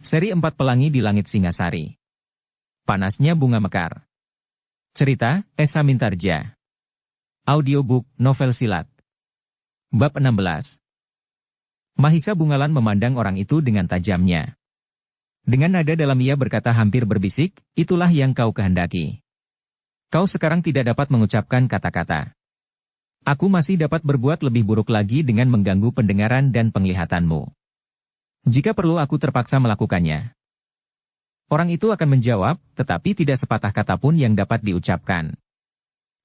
Seri 4 Pelangi di Langit Singasari. Panasnya Bunga Mekar. Cerita, Esa Mintarja. Audiobook, novel silat. Bab 16. Mahisa Bungalan memandang orang itu dengan tajamnya. Dengan nada dalam ia berkata hampir berbisik, itulah yang kau kehendaki. Kau sekarang tidak dapat mengucapkan kata-kata. Aku masih dapat berbuat lebih buruk lagi dengan mengganggu pendengaran dan penglihatanmu. Jika perlu aku terpaksa melakukannya. Orang itu akan menjawab, tetapi tidak sepatah kata pun yang dapat diucapkan.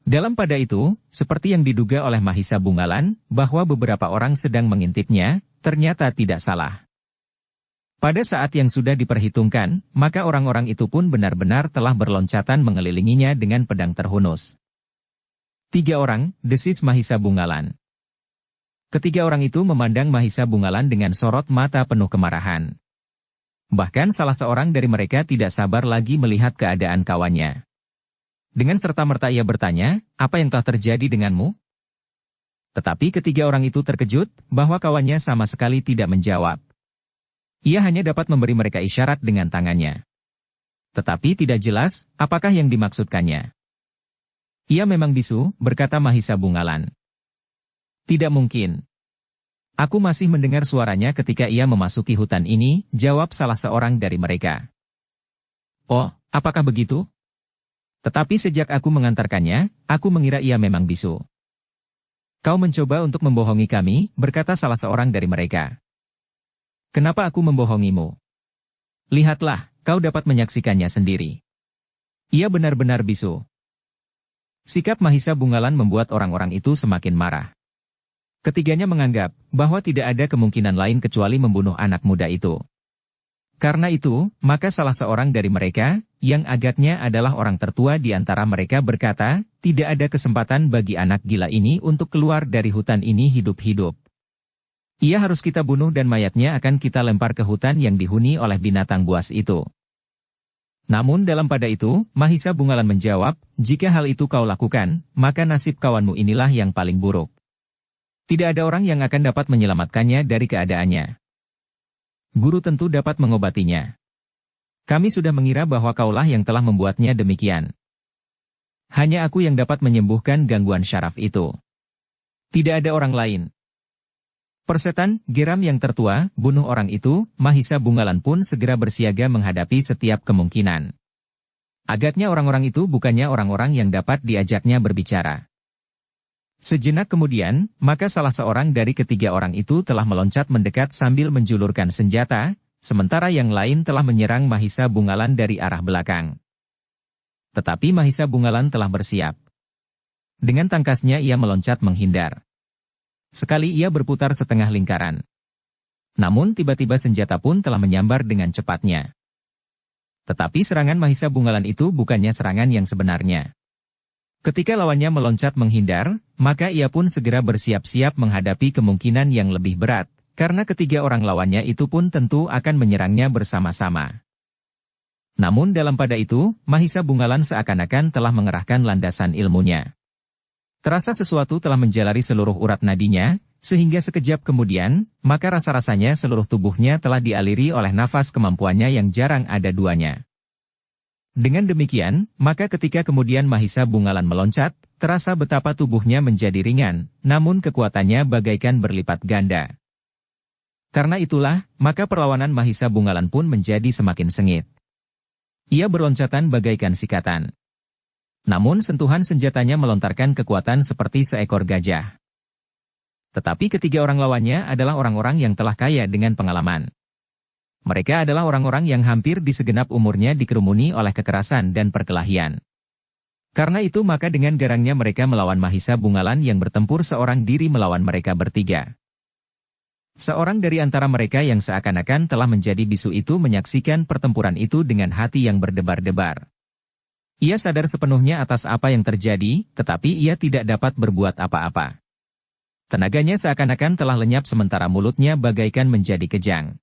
Dalam pada itu, seperti yang diduga oleh Mahisa Bungalan, bahwa beberapa orang sedang mengintipnya, ternyata tidak salah. Pada saat yang sudah diperhitungkan, maka orang-orang itu pun benar-benar telah berloncatan mengelilinginya dengan pedang terhunus. 3 orang, desis Mahisa Bungalan. Ketiga orang itu memandang Mahisa Bungalan dengan sorot mata penuh kemarahan. Bahkan salah seorang dari mereka tidak sabar lagi melihat keadaan kawannya. Dengan serta-merta ia bertanya, apa yang telah terjadi denganmu? Tetapi ketiga orang itu terkejut, bahwa kawannya sama sekali tidak menjawab. Ia hanya dapat memberi mereka isyarat dengan tangannya. Tetapi tidak jelas, apakah yang dimaksudkannya. Ia memang bisu, berkata Mahisa Bungalan. Tidak mungkin. Aku masih mendengar suaranya ketika ia memasuki hutan ini, jawab salah seorang dari mereka. Oh, apakah begitu? Tetapi sejak aku mengantarkannya, aku mengira ia memang bisu. Kau mencoba untuk membohongi kami, berkata salah seorang dari mereka. Kenapa aku membohongimu? Lihatlah, kau dapat menyaksikannya sendiri. Ia benar-benar bisu. Sikap Mahisa Bungalan membuat orang-orang itu semakin marah. Ketiganya menganggap bahwa tidak ada kemungkinan lain kecuali membunuh anak muda itu. Karena itu, maka salah seorang dari mereka, yang agaknya adalah orang tertua di antara mereka berkata, tidak ada kesempatan bagi anak gila ini untuk keluar dari hutan ini hidup-hidup. Ia harus kita bunuh dan mayatnya akan kita lempar ke hutan yang dihuni oleh binatang buas itu. Namun dalam pada itu, Mahisa Bungalan menjawab, jika hal itu kau lakukan, maka nasib kawanmu inilah yang paling buruk. Tidak ada orang yang akan dapat menyelamatkannya dari keadaannya. Guru tentu dapat mengobatinya. Kami sudah mengira bahwa kaulah yang telah membuatnya demikian. Hanya aku yang dapat menyembuhkan gangguan syaraf itu. Tidak ada orang lain. Persetan, geram yang tertua, bunuh orang itu, Mahisa Bungalan pun segera bersiaga menghadapi setiap kemungkinan. Agaknya orang-orang itu bukannya orang-orang yang dapat diajaknya berbicara. Sejenak kemudian, maka salah seorang dari ketiga orang itu telah meloncat mendekat sambil menjulurkan senjata, sementara yang lain telah menyerang Mahisa Bungalan dari arah belakang. Tetapi Mahisa Bungalan telah bersiap. Dengan tangkasnya ia meloncat menghindar. Sekali ia berputar setengah lingkaran. Namun tiba-tiba senjata pun telah menyambar dengan cepatnya. Tetapi serangan Mahisa Bungalan itu bukannya serangan yang sebenarnya. Ketika lawannya meloncat menghindar, maka ia pun segera bersiap-siap menghadapi kemungkinan yang lebih berat, karena ketiga orang lawannya itu pun tentu akan menyerangnya bersama-sama. Namun dalam pada itu, Mahisa Bungalan seakan-akan telah mengerahkan landasan ilmunya. Terasa sesuatu telah menjalari seluruh urat nadinya, sehingga sekejap kemudian, maka rasa-rasanya seluruh tubuhnya telah dialiri oleh nafas kemampuannya yang jarang ada duanya. Dengan demikian, maka ketika kemudian Mahisa Bungalan meloncat, terasa betapa tubuhnya menjadi ringan, namun kekuatannya bagaikan berlipat ganda. Karena itulah, maka perlawanan Mahisa Bungalan pun menjadi semakin sengit. Ia berloncatan bagaikan sikatan. Namun sentuhan senjatanya melontarkan kekuatan seperti seekor gajah. Tetapi ketiga orang lawannya adalah orang-orang yang telah kaya dengan pengalaman. Mereka adalah orang-orang yang hampir di segenap umurnya dikerumuni oleh kekerasan dan perkelahian. Karena itu maka dengan garangnya mereka melawan Mahisa Bungalan yang bertempur seorang diri melawan mereka bertiga. Seorang dari antara mereka yang seakan-akan telah menjadi bisu itu menyaksikan pertempuran itu dengan hati yang berdebar-debar. Ia sadar sepenuhnya atas apa yang terjadi, tetapi ia tidak dapat berbuat apa-apa. Tenaganya seakan-akan telah lenyap sementara mulutnya bagaikan menjadi kejang.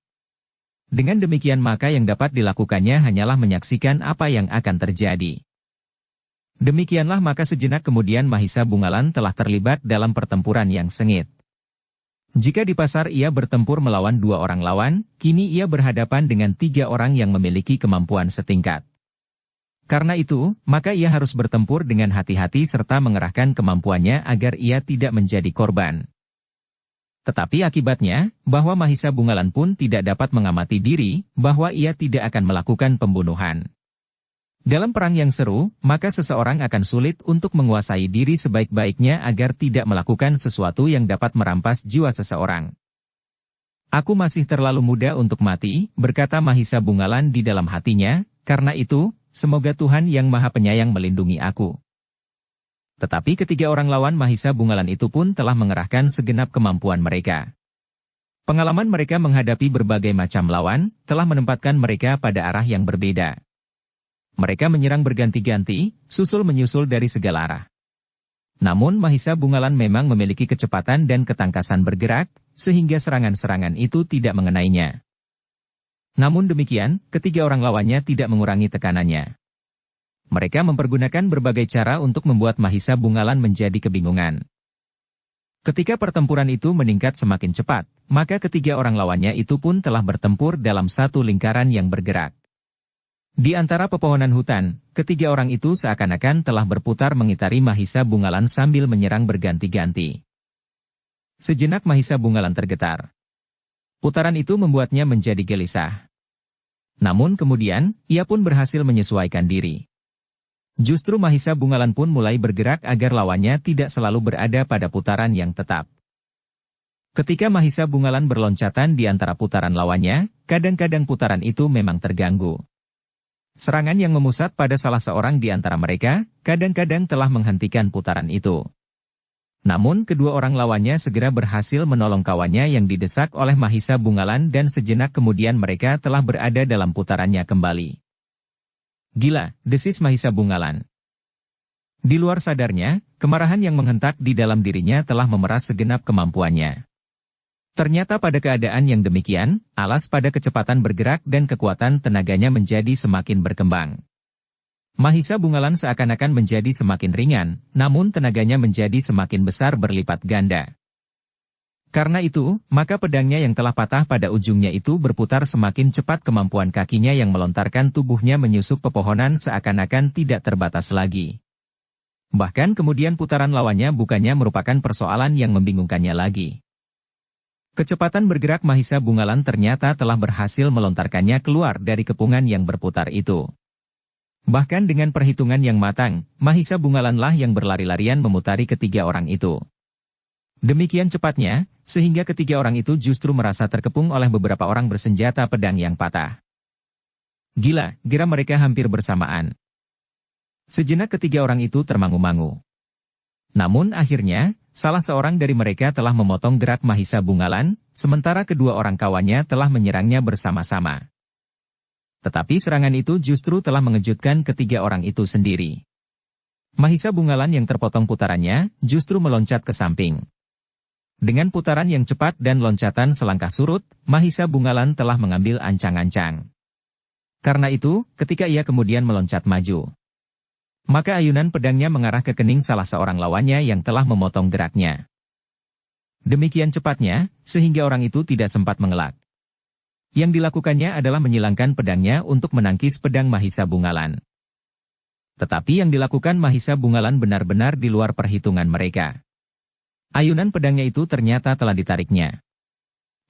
Dengan demikian maka yang dapat dilakukannya hanyalah menyaksikan apa yang akan terjadi. Demikianlah maka sejenak kemudian Mahisa Bungalan telah terlibat dalam pertempuran yang sengit. Jika di pasar ia bertempur melawan 2 orang lawan, kini ia berhadapan dengan 3 orang yang memiliki kemampuan setingkat. Karena itu, maka ia harus bertempur dengan hati-hati serta mengerahkan kemampuannya agar ia tidak menjadi korban. Tetapi akibatnya, bahwa Mahisa Bungalan pun tidak dapat mengamati diri, bahwa ia tidak akan melakukan pembunuhan. Dalam perang yang seru, maka seseorang akan sulit untuk menguasai diri sebaik-baiknya agar tidak melakukan sesuatu yang dapat merampas jiwa seseorang. Aku masih terlalu muda untuk mati, berkata Mahisa Bungalan di dalam hatinya, karena itu, semoga Tuhan Yang Maha Penyayang melindungi aku. Tetapi ketiga orang lawan Mahisa Bungalan itu pun telah mengerahkan segenap kemampuan mereka. Pengalaman mereka menghadapi berbagai macam lawan, telah menempatkan mereka pada arah yang berbeda. Mereka menyerang berganti-ganti, susul-menyusul dari segala arah. Namun Mahisa Bungalan memang memiliki kecepatan dan ketangkasan bergerak, sehingga serangan-serangan itu tidak mengenainya. Namun demikian, ketiga orang lawannya tidak mengurangi tekanannya. Mereka mempergunakan berbagai cara untuk membuat Mahisa Bungalan menjadi kebingungan. Ketika pertempuran itu meningkat semakin cepat, maka ketiga orang lawannya itu pun telah bertempur dalam satu lingkaran yang bergerak. Di antara pepohonan hutan, ketiga orang itu seakan-akan telah berputar mengitari Mahisa Bungalan sambil menyerang berganti-ganti. Sejenak Mahisa Bungalan tergetar. Putaran itu membuatnya menjadi gelisah. Namun kemudian, ia pun berhasil menyesuaikan diri. Justru Mahisa Bungalan pun mulai bergerak agar lawannya tidak selalu berada pada putaran yang tetap. Ketika Mahisa Bungalan berloncatan di antara putaran lawannya, kadang-kadang putaran itu memang terganggu. Serangan yang memusat pada salah seorang di antara mereka, kadang-kadang telah menghentikan putaran itu. Namun kedua orang lawannya segera berhasil menolong kawannya yang didesak oleh Mahisa Bungalan dan sejenak kemudian mereka telah berada dalam putarannya kembali. Gila, desis Mahisa Bungalan. Di luar sadarnya, kemarahan yang menghentak di dalam dirinya telah memeras segenap kemampuannya. Ternyata pada keadaan yang demikian, alas pada kecepatan bergerak dan kekuatan tenaganya menjadi semakin berkembang. Mahisa Bungalan seakan-akan menjadi semakin ringan, namun tenaganya menjadi semakin besar berlipat ganda. Karena itu, maka pedangnya yang telah patah pada ujungnya itu berputar semakin cepat kemampuan kakinya yang melontarkan tubuhnya menyusup pepohonan seakan-akan tidak terbatas lagi. Bahkan kemudian putaran lawannya bukannya merupakan persoalan yang membingungkannya lagi. Kecepatan bergerak Mahisa Bungalan ternyata telah berhasil melontarkannya keluar dari kepungan yang berputar itu. Bahkan dengan perhitungan yang matang, Mahisa Bungalanlah yang berlari-larian memutari ketiga orang itu. Demikian cepatnya, sehingga ketiga orang itu justru merasa terkepung oleh beberapa orang bersenjata pedang yang patah. Gila, gerak mereka hampir bersamaan. Sejenak ketiga orang itu termangu-mangu. Namun akhirnya, salah seorang dari mereka telah memotong gerak Mahisa Bungalan, sementara kedua orang kawannya telah menyerangnya bersama-sama. Tetapi serangan itu justru telah mengejutkan ketiga orang itu sendiri. Mahisa Bungalan yang terpotong putarannya, justru meloncat ke samping. Dengan putaran yang cepat dan loncatan selangkah surut, Mahisa Bungalan telah mengambil ancang-ancang. Karena itu, ketika ia kemudian meloncat maju, maka ayunan pedangnya mengarah ke kening salah seorang lawannya yang telah memotong geraknya. Demikian cepatnya, sehingga orang itu tidak sempat mengelak. Yang dilakukannya adalah menyilangkan pedangnya untuk menangkis pedang Mahisa Bungalan. Tetapi yang dilakukan Mahisa Bungalan benar-benar di luar perhitungan mereka. Ayunan pedangnya itu ternyata telah ditariknya.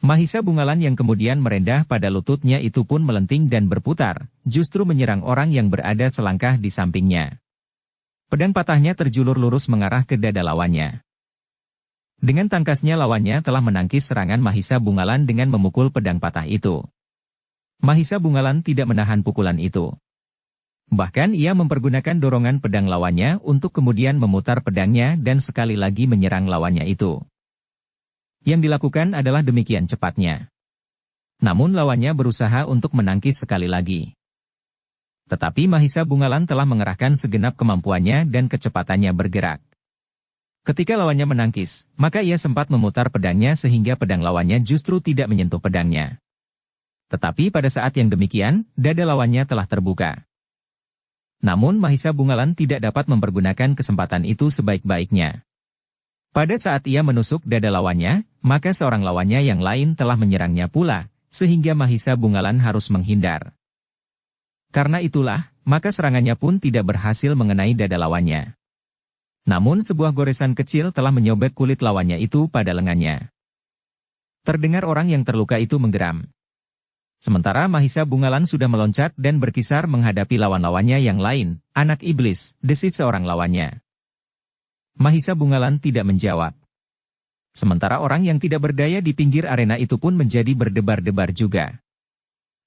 Mahisa Bungalan yang kemudian merendah pada lututnya itu pun melenting dan berputar, justru menyerang orang yang berada selangkah di sampingnya. Pedang patahnya terjulur lurus mengarah ke dada lawannya. Dengan tangkasnya lawannya telah menangkis serangan Mahisa Bungalan dengan memukul pedang patah itu. Mahisa Bungalan tidak menahan pukulan itu. Bahkan ia mempergunakan dorongan pedang lawannya untuk kemudian memutar pedangnya dan sekali lagi menyerang lawannya itu. Yang dilakukan adalah demikian cepatnya. Namun lawannya berusaha untuk menangkis sekali lagi. Tetapi Mahisa Bungalan telah mengerahkan segenap kemampuannya dan kecepatannya bergerak. Ketika lawannya menangkis, maka ia sempat memutar pedangnya sehingga pedang lawannya justru tidak menyentuh pedangnya. Tetapi pada saat yang demikian, dada lawannya telah terbuka. Namun Mahisa Bungalan tidak dapat mempergunakan kesempatan itu sebaik-baiknya. Pada saat ia menusuk dada lawannya, maka seorang lawannya yang lain telah menyerangnya pula, sehingga Mahisa Bungalan harus menghindar. Karena itulah, maka serangannya pun tidak berhasil mengenai dada lawannya. Namun sebuah goresan kecil telah menyobek kulit lawannya itu pada lengannya. Terdengar orang yang terluka itu menggeram. Sementara Mahisa Bungalan sudah meloncat dan berkisar menghadapi lawan-lawannya yang lain, anak iblis, desis seorang lawannya. Mahisa Bungalan tidak menjawab. Sementara orang yang tidak berdaya di pinggir arena itu pun menjadi berdebar-debar juga.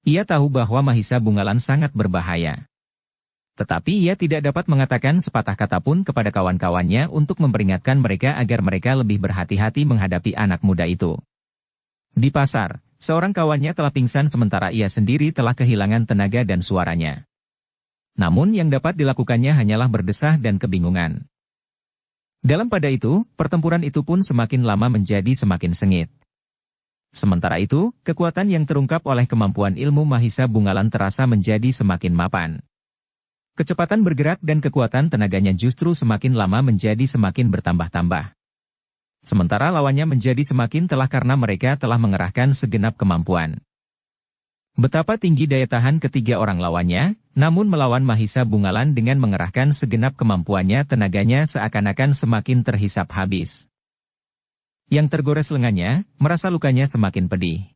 Ia tahu bahwa Mahisa Bungalan sangat berbahaya. Tetapi ia tidak dapat mengatakan sepatah kata pun kepada kawan-kawannya untuk memperingatkan mereka agar mereka lebih berhati-hati menghadapi anak muda itu. Di pasar, seorang kawannya telah pingsan sementara ia sendiri telah kehilangan tenaga dan suaranya. Namun yang dapat dilakukannya hanyalah berdesah dan kebingungan. Dalam pada itu, pertempuran itu pun semakin lama menjadi semakin sengit. Sementara itu, kekuatan yang terungkap oleh kemampuan ilmu Mahisa Bungalan terasa menjadi semakin mapan. Kecepatan bergerak dan kekuatan tenaganya justru semakin lama menjadi semakin bertambah-tambah. Sementara lawannya menjadi semakin telah karena mereka telah mengerahkan segenap kemampuan. Betapa tinggi daya tahan ketiga orang lawannya, namun melawan Mahisa Bungalan dengan mengerahkan segenap kemampuannya tenaganya seakan-akan semakin terhisap habis. Yang tergores lengannya, merasa lukanya semakin pedih.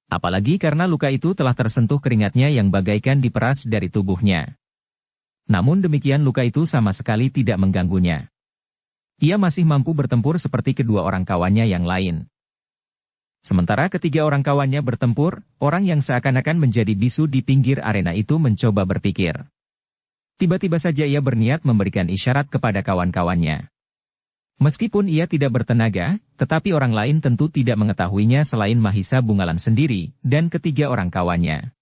Apalagi karena luka itu telah tersentuh keringatnya yang bagaikan diperas dari tubuhnya. Namun demikian luka itu sama sekali tidak mengganggunya. Ia masih mampu bertempur seperti kedua orang kawannya yang lain. Sementara ketiga orang kawannya bertempur, orang yang seakan-akan menjadi bisu di pinggir arena itu mencoba berpikir. Tiba-tiba saja ia berniat memberikan isyarat kepada kawan-kawannya. Meskipun ia tidak bertenaga, tetapi orang lain tentu tidak mengetahuinya selain Mahisa Bungalan sendiri, dan ketiga orang kawannya.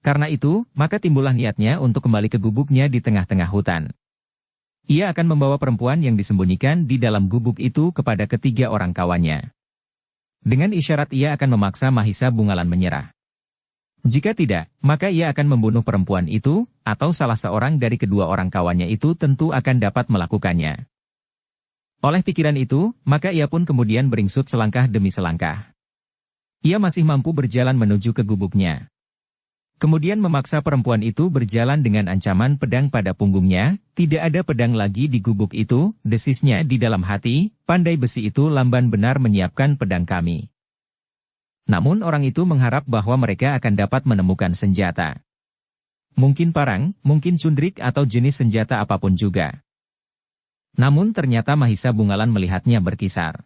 Karena itu, maka timbullah niatnya untuk kembali ke gubuknya di tengah-tengah hutan. Ia akan membawa perempuan yang disembunyikan di dalam gubuk itu kepada ketiga orang kawannya. Dengan isyarat ia akan memaksa Mahisa Bungalan menyerah. Jika tidak, maka ia akan membunuh perempuan itu, atau salah seorang dari kedua orang kawannya itu tentu akan dapat melakukannya. Oleh pikiran itu, maka ia pun kemudian beringsut selangkah demi selangkah. Ia masih mampu berjalan menuju ke gubuknya. Kemudian memaksa perempuan itu berjalan dengan ancaman pedang pada punggungnya, tidak ada pedang lagi di gubuk itu, desisnya di dalam hati, pandai besi itu lamban benar menyiapkan pedang kami. Namun orang itu mengharap bahwa mereka akan dapat menemukan senjata. Mungkin parang, mungkin cundrik atau jenis senjata apapun juga. Namun ternyata Mahisa Bungalan melihatnya berkisar.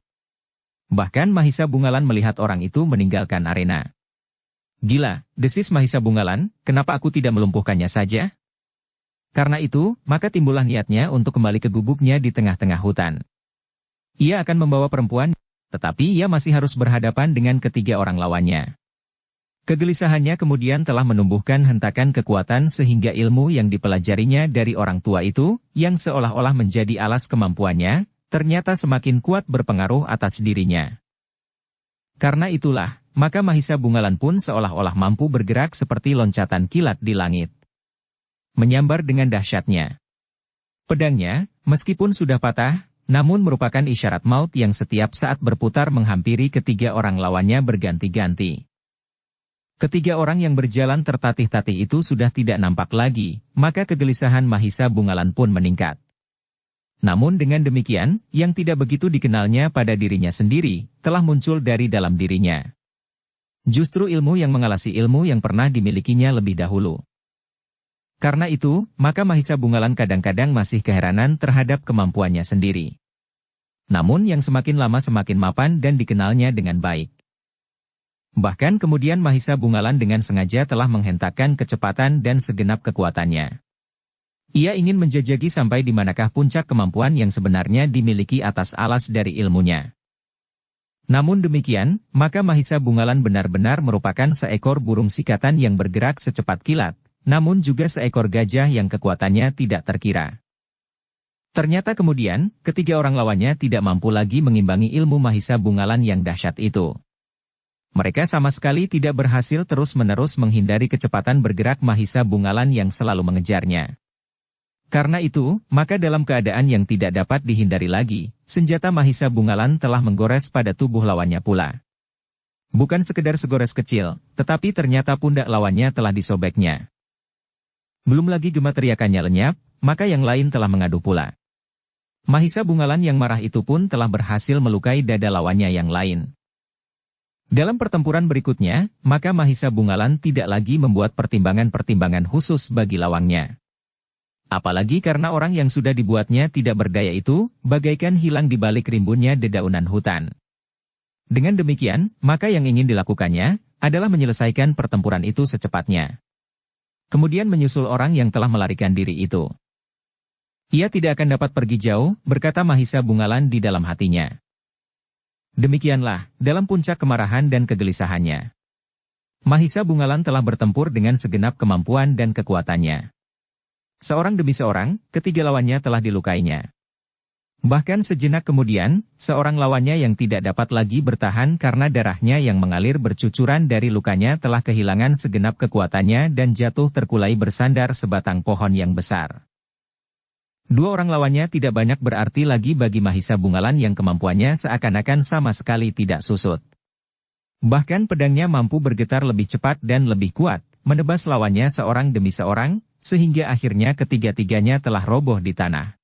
Bahkan Mahisa Bungalan melihat orang itu meninggalkan arena. Gila, desis Mahisa Bungalan, kenapa aku tidak melumpuhkannya saja? Karena itu, maka timbullah niatnya untuk kembali ke gubuknya di tengah-tengah hutan. Ia akan membawa perempuan, tetapi ia masih harus berhadapan dengan ketiga orang lawannya. Kegelisahannya kemudian telah menumbuhkan hentakan kekuatan sehingga ilmu yang dipelajarinya dari orang tua itu, yang seolah-olah menjadi alas kemampuannya, ternyata semakin kuat berpengaruh atas dirinya. Karena itulah, maka Mahisa Bungalan pun seolah-olah mampu bergerak seperti loncatan kilat di langit. Menyambar dengan dahsyatnya. Pedangnya, meskipun sudah patah, namun merupakan isyarat maut yang setiap saat berputar menghampiri ketiga orang lawannya berganti-ganti. Ketiga orang yang berjalan tertatih-tatih itu sudah tidak nampak lagi, maka kegelisahan Mahisa Bungalan pun meningkat. Namun dengan demikian, yang tidak begitu dikenalnya pada dirinya sendiri, telah muncul dari dalam dirinya. Justru ilmu yang mengalasi ilmu yang pernah dimilikinya lebih dahulu. Karena itu, maka Mahisa Bungalan kadang-kadang masih keheranan terhadap kemampuannya sendiri. Namun yang semakin lama semakin mapan dan dikenalnya dengan baik. Bahkan kemudian Mahisa Bungalan dengan sengaja telah menghentakkan kecepatan dan segenap kekuatannya. Ia ingin menjajaki sampai di manakah puncak kemampuan yang sebenarnya dimiliki atas alas dari ilmunya. Namun demikian, maka Mahisa Bungalan benar-benar merupakan seekor burung sikatan yang bergerak secepat kilat, namun juga seekor gajah yang kekuatannya tidak terkira. Ternyata kemudian, ketiga orang lawannya tidak mampu lagi mengimbangi ilmu Mahisa Bungalan yang dahsyat itu. Mereka sama sekali tidak berhasil terus-menerus menghindari kecepatan bergerak Mahisa Bungalan yang selalu mengejarnya. Karena itu, maka dalam keadaan yang tidak dapat dihindari lagi, senjata Mahisa Bungalan telah menggores pada tubuh lawannya pula. Bukan sekedar segores kecil, tetapi ternyata pundak lawannya telah disobeknya. Belum lagi gema teriakannya lenyap, maka yang lain telah mengadu pula. Mahisa Bungalan yang marah itu pun telah berhasil melukai dada lawannya yang lain. Dalam pertempuran berikutnya, maka Mahisa Bungalan tidak lagi membuat pertimbangan-pertimbangan khusus bagi lawangnya. Apalagi karena orang yang sudah dibuatnya tidak berdaya itu, bagaikan hilang di balik rimbunnya dedaunan hutan. Dengan demikian, maka yang ingin dilakukannya, adalah menyelesaikan pertempuran itu secepatnya. Kemudian menyusul orang yang telah melarikan diri itu. Ia tidak akan dapat pergi jauh, berkata Mahisa Bungalan di dalam hatinya. Demikianlah, dalam puncak kemarahan dan kegelisahannya. Mahisa Bungalan telah bertempur dengan segenap kemampuan dan kekuatannya. Seorang demi seorang, ketiga lawannya telah dilukainya. Bahkan sejenak kemudian, seorang lawannya yang tidak dapat lagi bertahan karena darahnya yang mengalir bercucuran dari lukanya telah kehilangan segenap kekuatannya dan jatuh terkulai bersandar sebatang pohon yang besar. Dua orang lawannya tidak banyak berarti lagi bagi Mahisa Bungalan yang kemampuannya seakan-akan sama sekali tidak susut. Bahkan pedangnya mampu bergetar lebih cepat dan lebih kuat, menebas lawannya seorang demi seorang, sehingga akhirnya ketiga-tiganya telah roboh di tanah.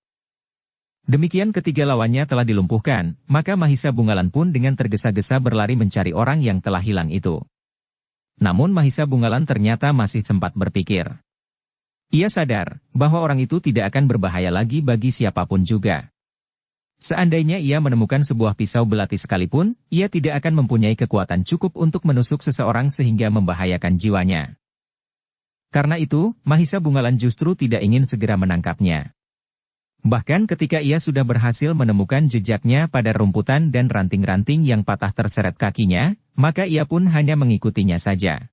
Demikian ketiga lawannya telah dilumpuhkan, maka Mahisa Bungalan pun dengan tergesa-gesa berlari mencari orang yang telah hilang itu. Namun Mahisa Bungalan ternyata masih sempat berpikir. Ia sadar bahwa orang itu tidak akan berbahaya lagi bagi siapapun juga. Seandainya ia menemukan sebuah pisau belati sekalipun, ia tidak akan mempunyai kekuatan cukup untuk menusuk seseorang sehingga membahayakan jiwanya. Karena itu, Mahisa Bungalan justru tidak ingin segera menangkapnya. Bahkan ketika ia sudah berhasil menemukan jejaknya pada rumputan dan ranting-ranting yang patah terseret kakinya, maka ia pun hanya mengikutinya saja.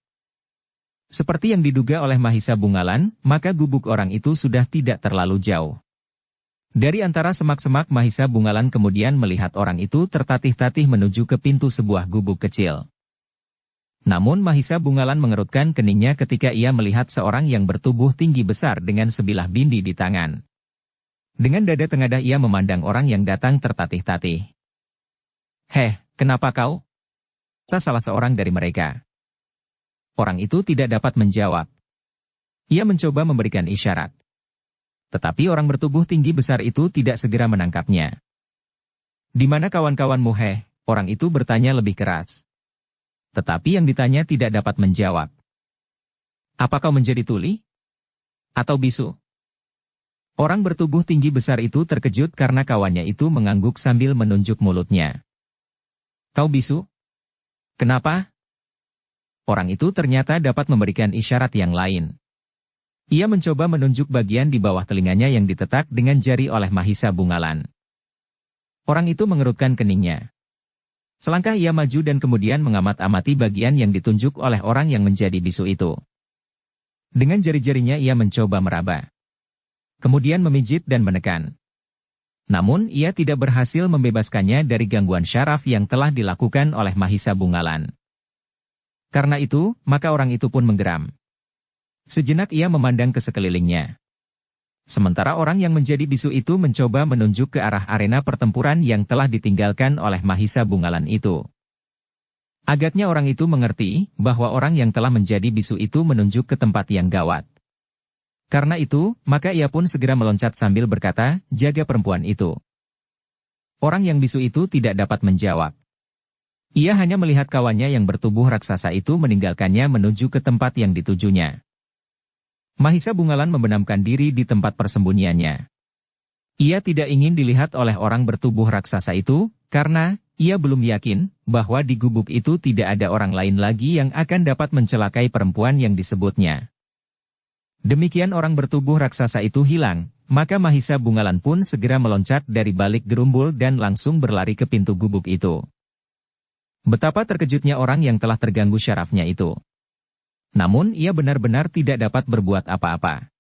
Seperti yang diduga oleh Mahisa Bungalan, maka gubuk orang itu sudah tidak terlalu jauh. Dari antara semak-semak Mahisa Bungalan kemudian melihat orang itu tertatih-tatih menuju ke pintu sebuah gubuk kecil. Namun Mahisa Bungalan mengerutkan keningnya ketika ia melihat seorang yang bertubuh tinggi besar dengan sebilah bindi di tangan. Dengan dada tengadah ia memandang orang yang datang tertatih-tatih. "Heh, kenapa kau?" kata salah seorang dari mereka. Orang itu tidak dapat menjawab. Ia mencoba memberikan isyarat. Tetapi orang bertubuh tinggi besar itu tidak segera menangkapnya. "Di mana kawan-kawanmu, heh?" orang itu bertanya lebih keras. Tetapi yang ditanya tidak dapat menjawab. "Apa kau menjadi tuli? Atau bisu?" Orang bertubuh tinggi besar itu terkejut karena kawannya itu mengangguk sambil menunjuk mulutnya. "Kau bisu? Kenapa?" Orang itu ternyata dapat memberikan isyarat yang lain. Ia mencoba menunjuk bagian di bawah telinganya yang ditetak dengan jari oleh Mahisa Bungalan. Orang itu mengerutkan keningnya. Selangkah ia maju dan kemudian mengamat-amati bagian yang ditunjuk oleh orang yang menjadi bisu itu. Dengan jari-jarinya ia mencoba meraba. Kemudian memijit dan menekan. Namun ia tidak berhasil membebaskannya dari gangguan syaraf yang telah dilakukan oleh Mahisa Bungalan. Karena itu, maka orang itu pun menggeram. Sejenak ia memandang ke sekelilingnya. Sementara orang yang menjadi bisu itu mencoba menunjuk ke arah arena pertempuran yang telah ditinggalkan oleh Mahisa Bungalan itu. Agaknya orang itu mengerti bahwa orang yang telah menjadi bisu itu menunjuk ke tempat yang gawat. Karena itu, maka ia pun segera meloncat sambil berkata, "Jaga perempuan itu." Orang yang bisu itu tidak dapat menjawab. Ia hanya melihat kawannya yang bertubuh raksasa itu meninggalkannya menuju ke tempat yang ditujunya. Mahisa Bungalan membenamkan diri di tempat persembunyiannya. Ia tidak ingin dilihat oleh orang bertubuh raksasa itu, karena ia belum yakin bahwa di gubuk itu tidak ada orang lain lagi yang akan dapat mencelakai perempuan yang disebutnya. Demikian orang bertubuh raksasa itu hilang, maka Mahisa Bungalan pun segera meloncat dari balik gerumbul dan langsung berlari ke pintu gubuk itu. Betapa terkejutnya orang yang telah terganggu syarafnya itu. Namun ia benar-benar tidak dapat berbuat apa-apa.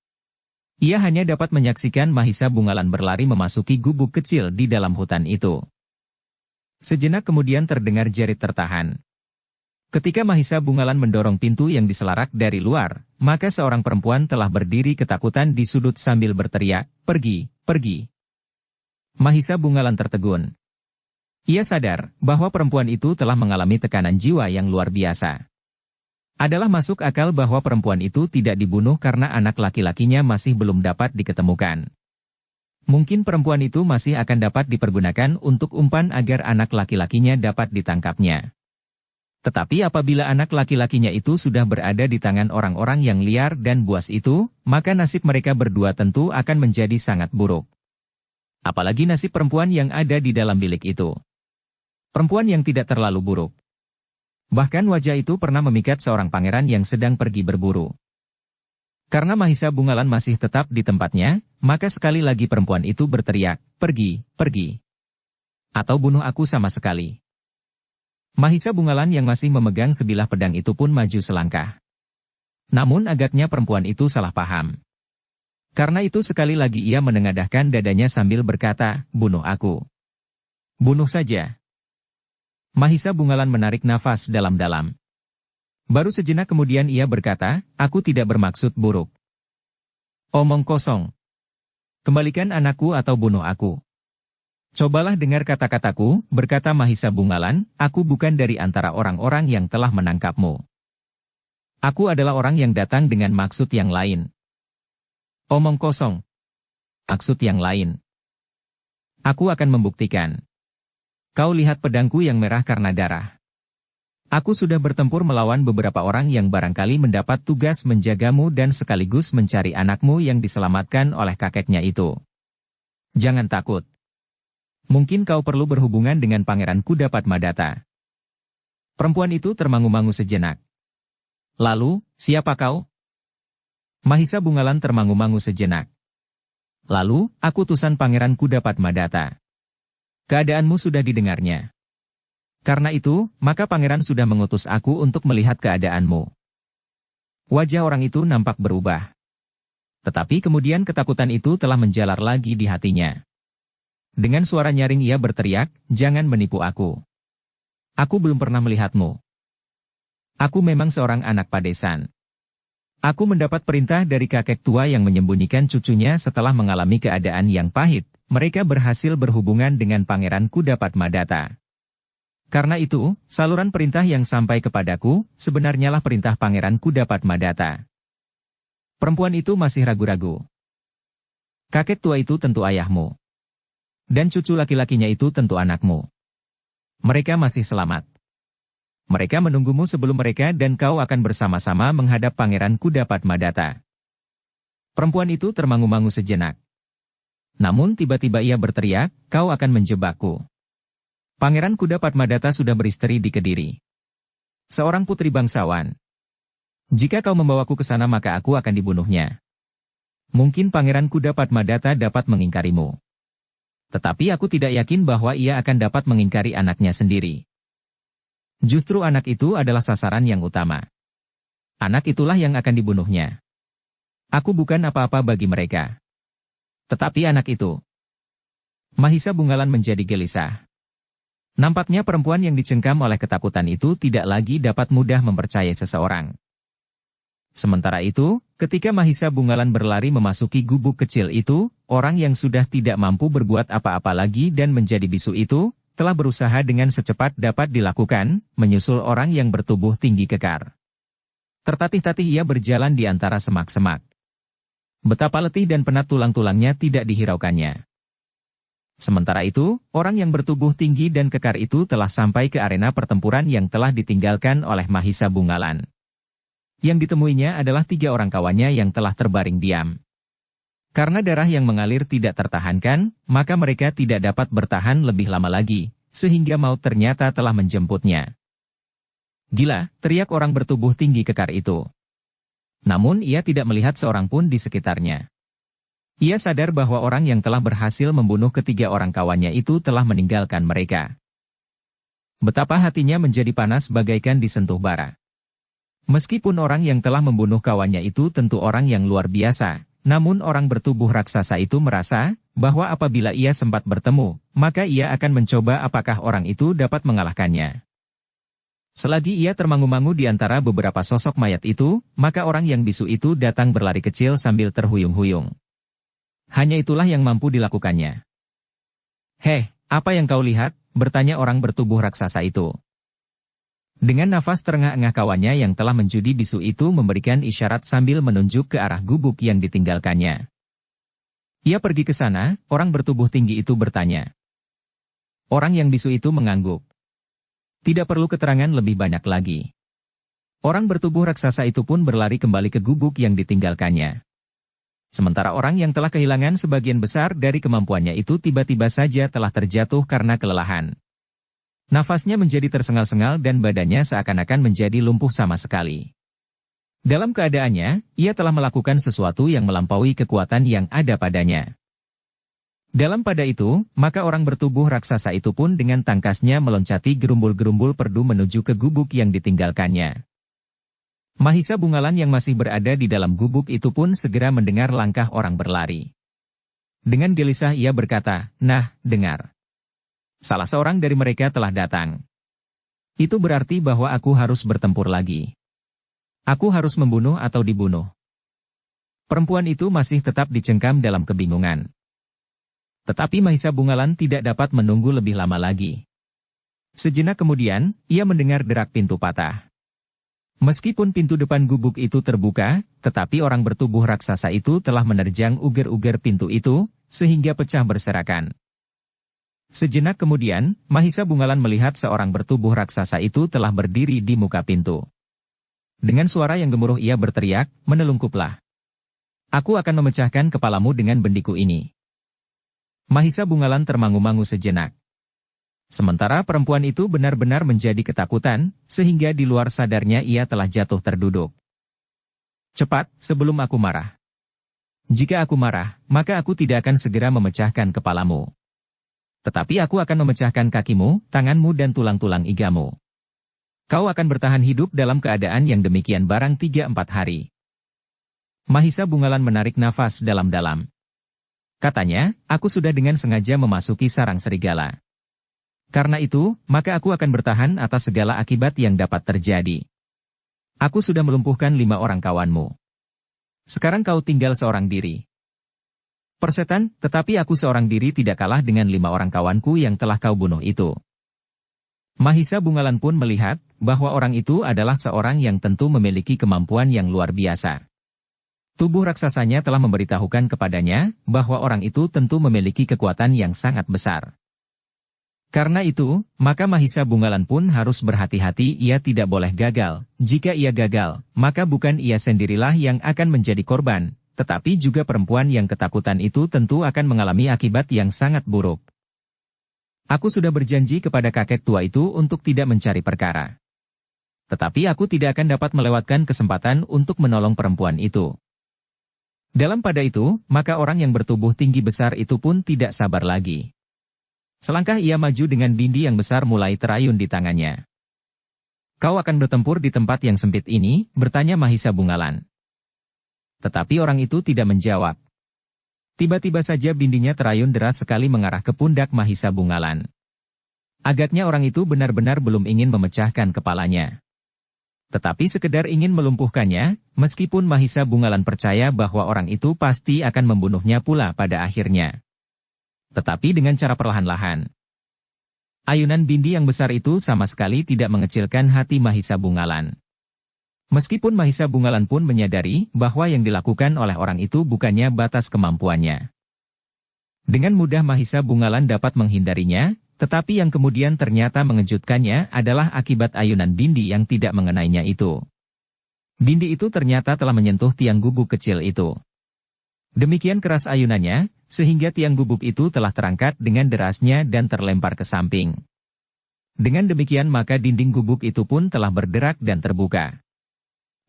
Ia hanya dapat menyaksikan Mahisa Bungalan berlari memasuki gubuk kecil di dalam hutan itu. Sejenak kemudian terdengar jerit tertahan. Ketika Mahisa Bungalan mendorong pintu yang diselarak dari luar, maka seorang perempuan telah berdiri ketakutan di sudut sambil berteriak, "Pergi, pergi." Mahisa Bungalan tertegun. Ia sadar bahwa perempuan itu telah mengalami tekanan jiwa yang luar biasa. Adalah masuk akal bahwa perempuan itu tidak dibunuh karena anak laki-lakinya masih belum dapat diketemukan. Mungkin perempuan itu masih akan dapat dipergunakan untuk umpan agar anak laki-lakinya dapat ditangkapnya. Tetapi apabila anak laki-lakinya itu sudah berada di tangan orang-orang yang liar dan buas itu, maka nasib mereka berdua tentu akan menjadi sangat buruk. Apalagi nasib perempuan yang ada di dalam bilik itu. Perempuan yang tidak terlalu buruk. Bahkan wajah itu pernah memikat seorang pangeran yang sedang pergi berburu. Karena Mahisa Bungalan masih tetap di tempatnya, maka sekali lagi perempuan itu berteriak, "Pergi, pergi. Atau bunuh aku sama sekali." Mahisa Bungalan yang masih memegang sebilah pedang itu pun maju selangkah. Namun agaknya perempuan itu salah paham. Karena itu sekali lagi ia menengadahkan dadanya sambil berkata, "Bunuh aku. Bunuh saja." Mahisa Bungalan menarik nafas dalam-dalam. Baru sejenak kemudian ia berkata, "Aku tidak bermaksud buruk." "Omong kosong. Kembalikan anakku atau bunuh aku." "Cobalah dengar kata-kataku," berkata Mahisa Bungalan, "aku bukan dari antara orang-orang yang telah menangkapmu. Aku adalah orang yang datang dengan maksud yang lain." "Omong kosong. Maksud yang lain. Aku akan membuktikan. Kau lihat pedangku yang merah karena darah. Aku sudah bertempur melawan beberapa orang yang barangkali mendapat tugas menjagamu dan sekaligus mencari anakmu yang diselamatkan oleh kakeknya itu. Jangan takut. Mungkin kau perlu berhubungan dengan Pangeran Kudapadmadata." Perempuan itu termangu-mangu sejenak. "Lalu, siapa kau?" Mahisa Bungalan termangu-mangu sejenak. "Lalu, aku utusan Pangeran Kudapadmadata. Keadaanmu sudah didengarnya. Karena itu, maka pangeran sudah mengutus aku untuk melihat keadaanmu." Wajah orang itu nampak berubah. Tetapi kemudian ketakutan itu telah menjalar lagi di hatinya. Dengan suara nyaring ia berteriak, "Jangan menipu aku. Aku belum pernah melihatmu. Aku memang seorang anak padesan. Aku mendapat perintah dari kakek tua yang menyembunyikan cucunya setelah mengalami keadaan yang pahit. Mereka berhasil berhubungan dengan Pangeran Kudapadmadata. Karena itu, saluran perintah yang sampai kepadaku, sebenarnya lah perintah Pangeran Kudapadmadata." Perempuan itu masih ragu-ragu. "Kakek tua itu tentu ayahmu. Dan cucu laki-lakinya itu tentu anakmu. Mereka masih selamat. Mereka menunggumu sebelum mereka dan kau akan bersama-sama menghadap Pangeran Kudapadmadata." Perempuan itu termangu-mangu sejenak. Namun tiba-tiba ia berteriak, "Kau akan menjebakku. Pangeran Kudapadmadata sudah beristri di Kediri. Seorang putri bangsawan. Jika kau membawaku ke sana maka aku akan dibunuhnya. Mungkin Pangeran Kudapadmadata dapat mengingkarimu. Tetapi aku tidak yakin bahwa ia akan dapat mengingkari anaknya sendiri. Justru anak itu adalah sasaran yang utama. Anak itulah yang akan dibunuhnya. Aku bukan apa-apa bagi mereka. Tetapi anak itu." Mahisa Bungalan menjadi gelisah. Nampaknya perempuan yang dicengkam oleh ketakutan itu tidak lagi dapat mudah mempercayai seseorang. Sementara itu, ketika Mahisa Bungalan berlari memasuki gubuk kecil itu, orang yang sudah tidak mampu berbuat apa-apa lagi dan menjadi bisu itu, telah berusaha dengan secepat dapat dilakukan, menyusul orang yang bertubuh tinggi kekar. Tertatih-tatih ia berjalan di antara semak-semak. Betapa letih dan penat tulang-tulangnya tidak dihiraukannya. Sementara itu, orang yang bertubuh tinggi dan kekar itu telah sampai ke arena pertempuran yang telah ditinggalkan oleh Mahisa Bungalan. Yang ditemuinya adalah 3 orang kawannya yang telah terbaring diam. Karena darah yang mengalir tidak tertahankan, maka mereka tidak dapat bertahan lebih lama lagi, sehingga maut ternyata telah menjemputnya. "Gila!" teriak orang bertubuh tinggi kekar itu. Namun ia tidak melihat seorang pun di sekitarnya. Ia sadar bahwa orang yang telah berhasil membunuh ketiga orang kawannya itu telah meninggalkan mereka. Betapa hatinya menjadi panas bagaikan disentuh bara. Meskipun orang yang telah membunuh kawannya itu tentu orang yang luar biasa, namun orang bertubuh raksasa itu merasa bahwa apabila ia sempat bertemu, maka ia akan mencoba apakah orang itu dapat mengalahkannya. Selagi ia termangu-mangu di antara beberapa sosok mayat itu, maka orang yang bisu itu datang berlari kecil sambil terhuyung-huyung. Hanya itulah yang mampu dilakukannya. "Heh, apa yang kau lihat?" bertanya orang bertubuh raksasa itu. Dengan nafas terengah-engah kawannya yang telah menjudi bisu itu memberikan isyarat sambil menunjuk ke arah gubuk yang ditinggalkannya. Ia pergi ke sana, orang bertubuh tinggi itu bertanya. Orang yang bisu itu mengangguk. Tidak perlu keterangan lebih banyak lagi. Orang bertubuh raksasa itu pun berlari kembali ke gubuk yang ditinggalkannya. Sementara orang yang telah kehilangan sebagian besar dari kemampuannya itu tiba-tiba saja telah terjatuh karena kelelahan. Nafasnya menjadi tersengal-sengal dan badannya seakan-akan menjadi lumpuh sama sekali. Dalam keadaannya, ia telah melakukan sesuatu yang melampaui kekuatan yang ada padanya. Dalam pada itu, maka orang bertubuh raksasa itu pun dengan tangkasnya meloncati gerumbul-gerumbul perdu menuju ke gubuk yang ditinggalkannya. Mahisa Bungalan yang masih berada di dalam gubuk itu pun segera mendengar langkah orang berlari. Dengan gelisah ia berkata, "Nah, dengar. Salah seorang dari mereka telah datang. Itu berarti bahwa aku harus bertempur lagi. Aku harus membunuh atau dibunuh." Perempuan itu masih tetap dicengkam dalam kebingungan. Tetapi Mahisa Bungalan tidak dapat menunggu lebih lama lagi. Sejenak kemudian, ia mendengar derak pintu patah. Meskipun pintu depan gubuk itu terbuka, tetapi orang bertubuh raksasa itu telah menerjang uger-uger pintu itu, sehingga pecah berserakan. Sejenak kemudian, Mahisa Bungalan melihat seorang bertubuh raksasa itu telah berdiri di muka pintu. Dengan suara yang gemuruh ia berteriak, "Menelungkuplah. Aku akan memecahkan kepalamu dengan bendiku ini." Mahisa Bungalan termangu-mangu sejenak. Sementara perempuan itu benar-benar menjadi ketakutan, sehingga di luar sadarnya ia telah jatuh terduduk. "Cepat, sebelum aku marah. Jika aku marah, maka aku tidak akan segera memecahkan kepalamu. Tetapi aku akan memecahkan kakimu, tanganmu dan tulang-tulang igamu. Kau akan bertahan hidup dalam keadaan yang demikian barang 3-4 hari." Mahisa Bungalan menarik nafas dalam-dalam. Katanya, "Aku sudah dengan sengaja memasuki sarang serigala. Karena itu, maka aku akan bertahan atas segala akibat yang dapat terjadi. Aku sudah melumpuhkan 5 orang kawanmu. Sekarang kau tinggal seorang diri. Persetan, tetapi aku seorang diri tidak kalah dengan 5 orang kawanku yang telah kau bunuh itu." Mahisa Bungalan pun melihat bahwa orang itu adalah seorang yang tentu memiliki kemampuan yang luar biasa. Tubuh raksasanya telah memberitahukan kepadanya bahwa orang itu tentu memiliki kekuatan yang sangat besar. Karena itu, maka Mahisa Bungalan pun harus berhati-hati, ia tidak boleh gagal. Jika ia gagal, maka bukan ia sendirilah yang akan menjadi korban, tetapi juga perempuan yang ketakutan itu tentu akan mengalami akibat yang sangat buruk. Aku sudah berjanji kepada kakek tua itu untuk tidak mencari perkara. Tetapi aku tidak akan dapat melewatkan kesempatan untuk menolong perempuan itu. Dalam pada itu, maka orang yang bertubuh tinggi besar itu pun tidak sabar lagi. Selangkah ia maju dengan bindi yang besar mulai terayun di tangannya. "Kau akan bertempur di tempat yang sempit ini?" bertanya Mahisa Bungalan. Tetapi orang itu tidak menjawab. Tiba-tiba saja bindinya terayun deras sekali mengarah ke pundak Mahisa Bungalan. Agaknya orang itu benar-benar belum ingin memecahkan kepalanya. Tetapi sekedar ingin melumpuhkannya, meskipun Mahisa Bungalan percaya bahwa orang itu pasti akan membunuhnya pula pada akhirnya. Tetapi dengan cara perlahan-lahan. Ayunan bindi yang besar itu sama sekali tidak mengecilkan hati Mahisa Bungalan. Meskipun Mahisa Bungalan pun menyadari bahwa yang dilakukan oleh orang itu bukannya batas kemampuannya. Dengan mudah Mahisa Bungalan dapat menghindarinya, tetapi yang kemudian ternyata mengejutkannya adalah akibat ayunan bindi yang tidak mengenainya itu. Bindi itu ternyata telah menyentuh tiang gubuk kecil itu. Demikian keras ayunannya, sehingga tiang gubuk itu telah terangkat dengan derasnya dan terlempar ke samping. Dengan demikian maka dinding gubuk itu pun telah berderak dan terbuka.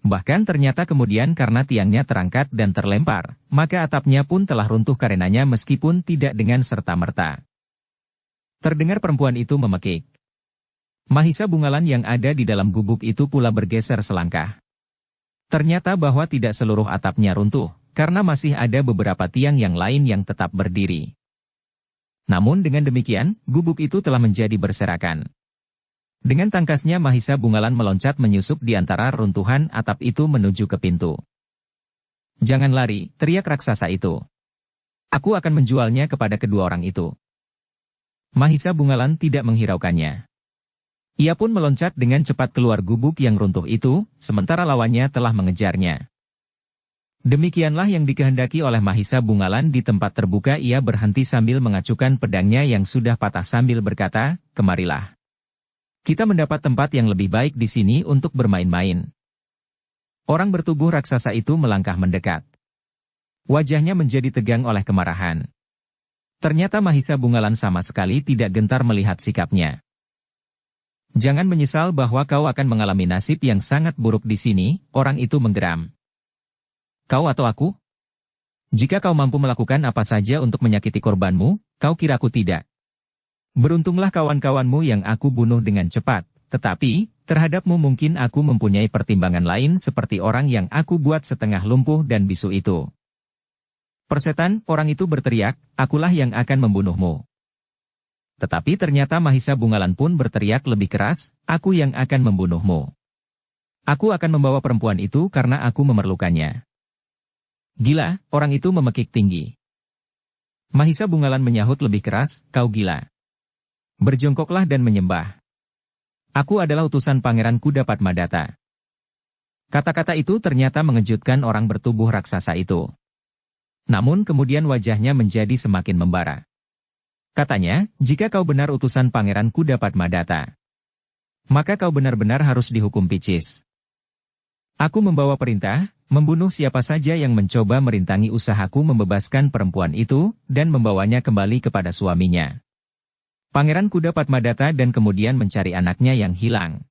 Bahkan ternyata kemudian karena tiangnya terangkat dan terlempar, maka atapnya pun telah runtuh karenanya meskipun tidak dengan serta-merta. Terdengar perempuan itu memekik. Mahisa Bungalan yang ada di dalam gubuk itu pula bergeser selangkah. Ternyata bahwa tidak seluruh atapnya runtuh, karena masih ada beberapa tiang yang lain yang tetap berdiri. Namun dengan demikian, gubuk itu telah menjadi berserakan. Dengan tangkasnya Mahisa Bungalan meloncat menyusup di antara runtuhan atap itu menuju ke pintu. "Jangan lari," teriak raksasa itu. "Aku akan menjualnya kepada kedua orang itu." Mahisa Bungalan tidak menghiraukannya. Ia pun meloncat dengan cepat keluar gubuk yang runtuh itu, sementara lawannya telah mengejarnya. Demikianlah yang dikehendaki oleh Mahisa Bungalan. Di tempat terbuka ia berhenti sambil mengacukan pedangnya yang sudah patah sambil berkata, "Kemarilah. Kita mendapat tempat yang lebih baik di sini untuk bermain-main." Orang bertubuh raksasa itu melangkah mendekat. Wajahnya menjadi tegang oleh kemarahan. Ternyata Mahisa Bungalan sama sekali tidak gentar melihat sikapnya. "Jangan menyesal bahwa kau akan mengalami nasib yang sangat buruk di sini," orang itu menggeram. "Kau atau aku? Jika kau mampu melakukan apa saja untuk menyakiti korbanmu, kau kira aku tidak? Beruntunglah kawan-kawanmu yang aku bunuh dengan cepat, tetapi, terhadapmu mungkin aku mempunyai pertimbangan lain seperti orang yang aku buat setengah lumpuh dan bisu itu." "Persetan," orang itu berteriak, "akulah yang akan membunuhmu." Tetapi ternyata Mahisa Bungalan pun berteriak lebih keras, "Aku yang akan membunuhmu. Aku akan membawa perempuan itu karena aku memerlukannya." "Gila," orang itu memekik tinggi. Mahisa Bungalan menyahut lebih keras, "Kau gila. Berjongkoklah dan menyembah. Aku adalah utusan Pangeran Kuda Padmadata." Kata-kata itu ternyata mengejutkan orang bertubuh raksasa itu. Namun kemudian wajahnya menjadi semakin membara. Katanya, "Jika kau benar utusan Pangeran Kuda Padmadata, maka kau benar-benar harus dihukum picis. Aku membawa perintah, membunuh siapa saja yang mencoba merintangi usahaku membebaskan perempuan itu, dan membawanya kembali kepada suaminya, Pangeran Kuda Padmadata, dan kemudian mencari anaknya yang hilang.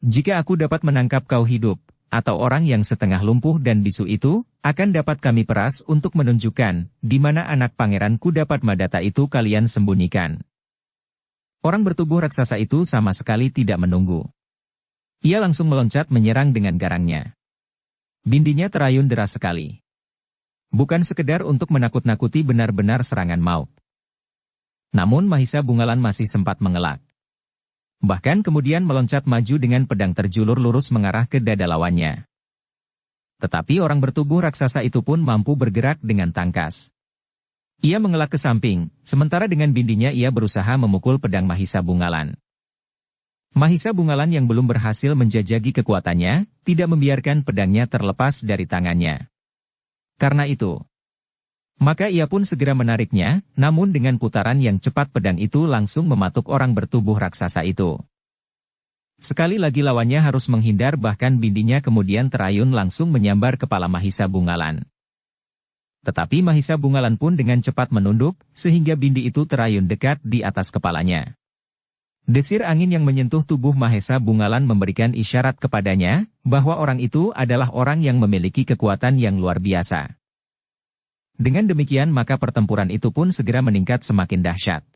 Jika aku dapat menangkap kau hidup, atau orang yang setengah lumpuh dan bisu itu, akan dapat kami peras untuk menunjukkan di mana anak Pangeran Kuda Padmadata itu kalian sembunyikan." Orang bertubuh raksasa itu sama sekali tidak menunggu. Ia langsung meloncat menyerang dengan garangnya. Bindinya terayun deras sekali. Bukan sekedar untuk menakut-nakuti, benar-benar serangan maut. Namun Mahisa Bungalan masih sempat mengelak. Bahkan kemudian meloncat maju dengan pedang terjulur lurus mengarah ke dada lawannya. Tetapi orang bertubuh raksasa itu pun mampu bergerak dengan tangkas. Ia mengelak ke samping, sementara dengan bindinya ia berusaha memukul pedang Mahisa Bungalan. Mahisa Bungalan yang belum berhasil menjajaki kekuatannya, tidak membiarkan pedangnya terlepas dari tangannya. Karena itu, maka ia pun segera menariknya, namun dengan putaran yang cepat pedang itu langsung mematuk orang bertubuh raksasa itu. Sekali lagi lawannya harus menghindar, bahkan bindinya kemudian terayun langsung menyambar kepala Mahisa Bungalan. Tetapi Mahisa Bungalan pun dengan cepat menunduk, sehingga bindi itu terayun dekat di atas kepalanya. Desir angin yang menyentuh tubuh Mahisa Bungalan memberikan isyarat kepadanya, bahwa orang itu adalah orang yang memiliki kekuatan yang luar biasa. Dengan demikian maka pertempuran itu pun segera meningkat semakin dahsyat.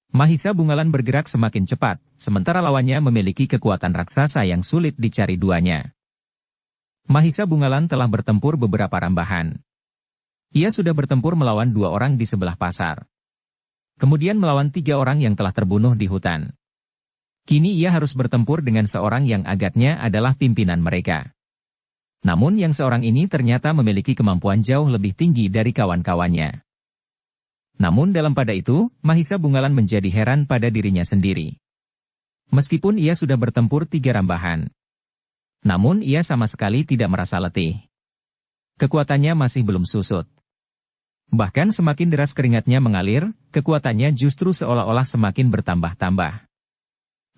Mahisa Bungalan bergerak semakin cepat, sementara lawannya memiliki kekuatan raksasa yang sulit dicari duanya. Mahisa Bungalan telah bertempur beberapa rambahan. Ia sudah bertempur melawan 2 orang di sebelah pasar. Kemudian melawan 3 orang yang telah terbunuh di hutan. Kini ia harus bertempur dengan seorang yang agaknya adalah pimpinan mereka. Namun yang seorang ini ternyata memiliki kemampuan jauh lebih tinggi dari kawan-kawannya. Namun dalam pada itu, Mahisa Bungalan menjadi heran pada dirinya sendiri. Meskipun ia sudah bertempur 3 rambahan, namun ia sama sekali tidak merasa letih. Kekuatannya masih belum susut. Bahkan semakin deras keringatnya mengalir, kekuatannya justru seolah-olah semakin bertambah-tambah.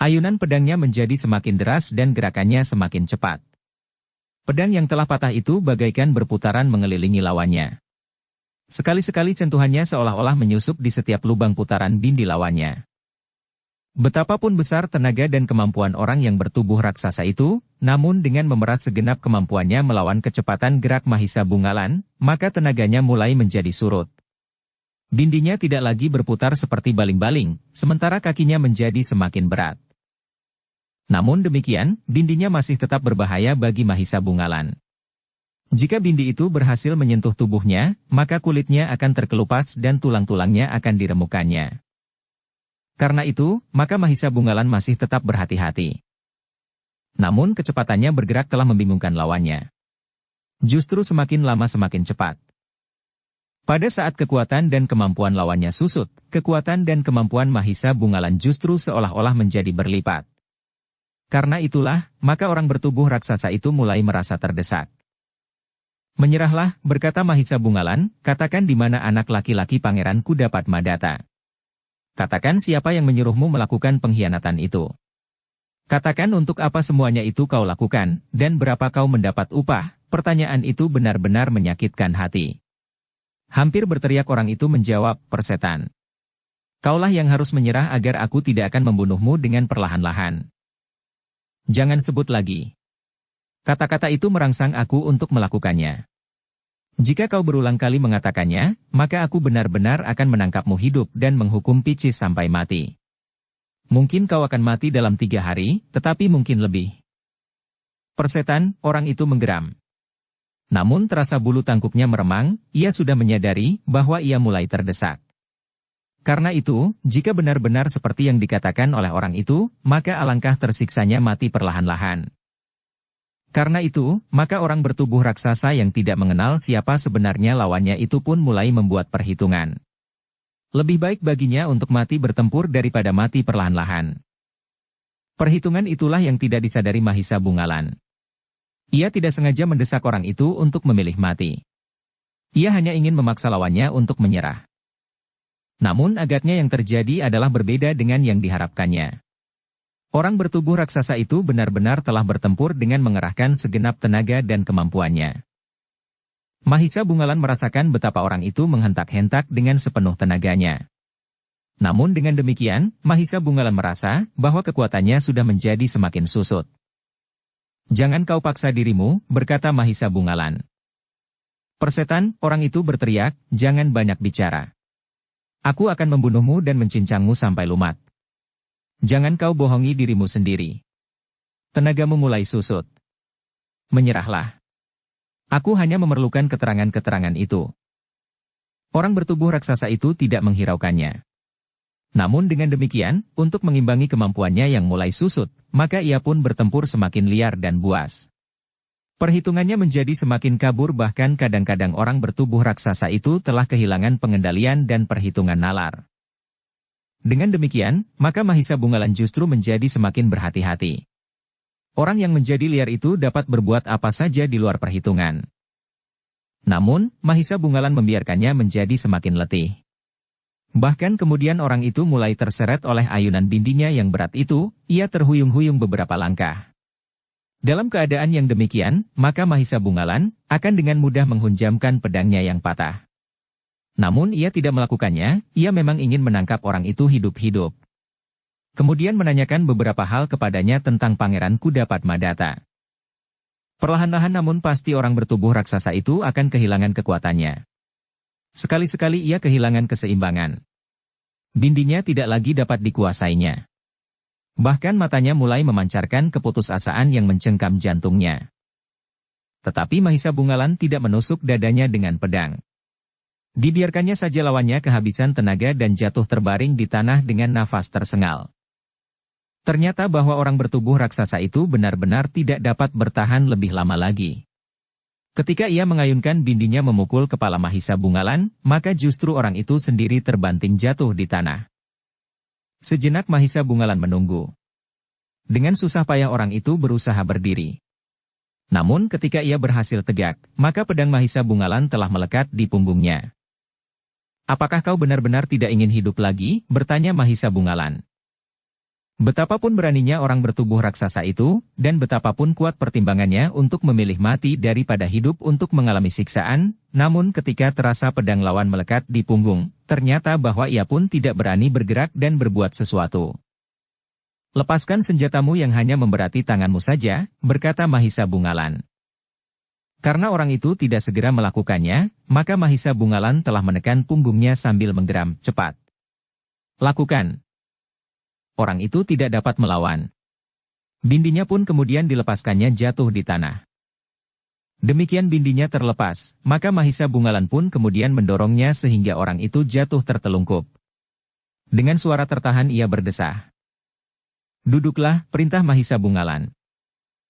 Ayunan pedangnya menjadi semakin deras dan gerakannya semakin cepat. Pedang yang telah patah itu bagaikan berputaran mengelilingi lawannya. Sekali-sekali sentuhannya seolah-olah menyusup di setiap lubang putaran bindi lawannya. Betapapun besar tenaga dan kemampuan orang yang bertubuh raksasa itu, namun dengan memeras segenap kemampuannya melawan kecepatan gerak Mahisa Bungalan, maka tenaganya mulai menjadi surut. Bindinya tidak lagi berputar seperti baling-baling, sementara kakinya menjadi semakin berat. Namun demikian, bindinya masih tetap berbahaya bagi Mahisa Bungalan. Jika bindi itu berhasil menyentuh tubuhnya, maka kulitnya akan terkelupas dan tulang-tulangnya akan diremukkannya. Karena itu, maka Mahisa Bungalan masih tetap berhati-hati. Namun kecepatannya bergerak telah membingungkan lawannya. Justru semakin lama semakin cepat. Pada saat kekuatan dan kemampuan lawannya susut, kekuatan dan kemampuan Mahisa Bungalan justru seolah-olah menjadi berlipat. Karena itulah, maka orang bertubuh raksasa itu mulai merasa terdesak. Menyerahlah, berkata Mahisa Bungalan, katakan di mana anak laki-laki Pangeran Kudapadmadata. Katakan siapa yang menyuruhmu melakukan pengkhianatan itu. Katakan untuk apa semuanya itu kau lakukan, dan berapa kau mendapat upah. Pertanyaan itu benar-benar menyakitkan hati. Hampir berteriak orang itu menjawab, persetan. Kaulah yang harus menyerah agar aku tidak akan membunuhmu dengan perlahan-lahan. Jangan sebut lagi. Kata-kata itu merangsang aku untuk melakukannya. Jika kau berulang kali mengatakannya, maka aku benar-benar akan menangkapmu hidup dan menghukum Picis sampai mati. Mungkin kau akan mati dalam 3 hari, tetapi mungkin lebih. Persetan, orang itu menggeram. Namun terasa bulu tangkuknya meremang, ia sudah menyadari bahwa ia mulai terdesak. Karena itu, jika benar-benar seperti yang dikatakan oleh orang itu, maka alangkah tersiksanya mati perlahan-lahan. Karena itu, maka orang bertubuh raksasa yang tidak mengenal siapa sebenarnya lawannya itu pun mulai membuat perhitungan. Lebih baik baginya untuk mati bertempur daripada mati perlahan-lahan. Perhitungan itulah yang tidak disadari Mahisa Bungalan. Ia tidak sengaja mendesak orang itu untuk memilih mati. Ia hanya ingin memaksa lawannya untuk menyerah. Namun agaknya yang terjadi adalah berbeda dengan yang diharapkannya. Orang bertubuh raksasa itu benar-benar telah bertempur dengan mengerahkan segenap tenaga dan kemampuannya. Mahisa Bungalan merasakan betapa orang itu menghentak-hentak dengan sepenuh tenaganya. Namun dengan demikian, Mahisa Bungalan merasa bahwa kekuatannya sudah menjadi semakin susut. Jangan kau paksa dirimu, berkata Mahisa Bungalan. Persetan, orang itu berteriak, jangan banyak bicara. Aku akan membunuhmu dan mencincangmu sampai lumat. Jangan kau bohongi dirimu sendiri. Tenagamu mulai susut. Menyerahlah. Aku hanya memerlukan keterangan-keterangan itu. Orang bertubuh raksasa itu tidak menghiraukannya. Namun dengan demikian, untuk mengimbangi kemampuannya yang mulai susut, maka ia pun bertempur semakin liar dan buas. Perhitungannya menjadi semakin kabur, bahkan kadang-kadang orang bertubuh raksasa itu telah kehilangan pengendalian dan perhitungan nalar. Dengan demikian, maka Mahisa Bungalan justru menjadi semakin berhati-hati. Orang yang menjadi liar itu dapat berbuat apa saja di luar perhitungan. Namun, Mahisa Bungalan membiarkannya menjadi semakin letih. Bahkan kemudian orang itu mulai terseret oleh ayunan bindinya yang berat itu, ia terhuyung-huyung beberapa langkah. Dalam keadaan yang demikian, maka Mahisa Bungalan akan dengan mudah menghunjamkan pedangnya yang patah. Namun ia tidak melakukannya, ia memang ingin menangkap orang itu hidup-hidup. Kemudian menanyakan beberapa hal kepadanya tentang Pangeran Kudapadmadata. Perlahan-lahan namun pasti orang bertubuh raksasa itu akan kehilangan kekuatannya. Sekali-sekali ia kehilangan keseimbangan. Bindinya tidak lagi dapat dikuasainya. Bahkan matanya mulai memancarkan keputusasaan yang mencengkam jantungnya. Tetapi Mahisa Bungalan tidak menusuk dadanya dengan pedang. Dibiarkannya saja lawannya kehabisan tenaga dan jatuh terbaring di tanah dengan nafas tersengal. Ternyata bahwa orang bertubuh raksasa itu benar-benar tidak dapat bertahan lebih lama lagi. Ketika ia mengayunkan bindinya memukul kepala Mahisa Bungalan, maka justru orang itu sendiri terbanting jatuh di tanah. Sejenak Mahisa Bungalan menunggu. Dengan susah payah orang itu berusaha berdiri. Namun ketika ia berhasil tegak, maka pedang Mahisa Bungalan telah melekat di punggungnya. Apakah kau benar-benar tidak ingin hidup lagi? Bertanya Mahisa Bungalan. Betapapun beraninya orang bertubuh raksasa itu, dan betapapun kuat pertimbangannya untuk memilih mati daripada hidup untuk mengalami siksaan, namun ketika terasa pedang lawan melekat di punggung, ternyata bahwa ia pun tidak berani bergerak dan berbuat sesuatu. Lepaskan senjatamu yang hanya memberati tanganmu saja, berkata Mahisa Bungalan. Karena orang itu tidak segera melakukannya, maka Mahisa Bungalan telah menekan punggungnya sambil menggeram, cepat. Lakukan. Orang itu tidak dapat melawan. Bindinya pun kemudian dilepaskannya jatuh di tanah. Demikian bindinya terlepas, maka Mahisa Bungalan pun kemudian mendorongnya sehingga orang itu jatuh tertelungkup. Dengan suara tertahan ia berdesah. Duduklah, perintah Mahisa Bungalan.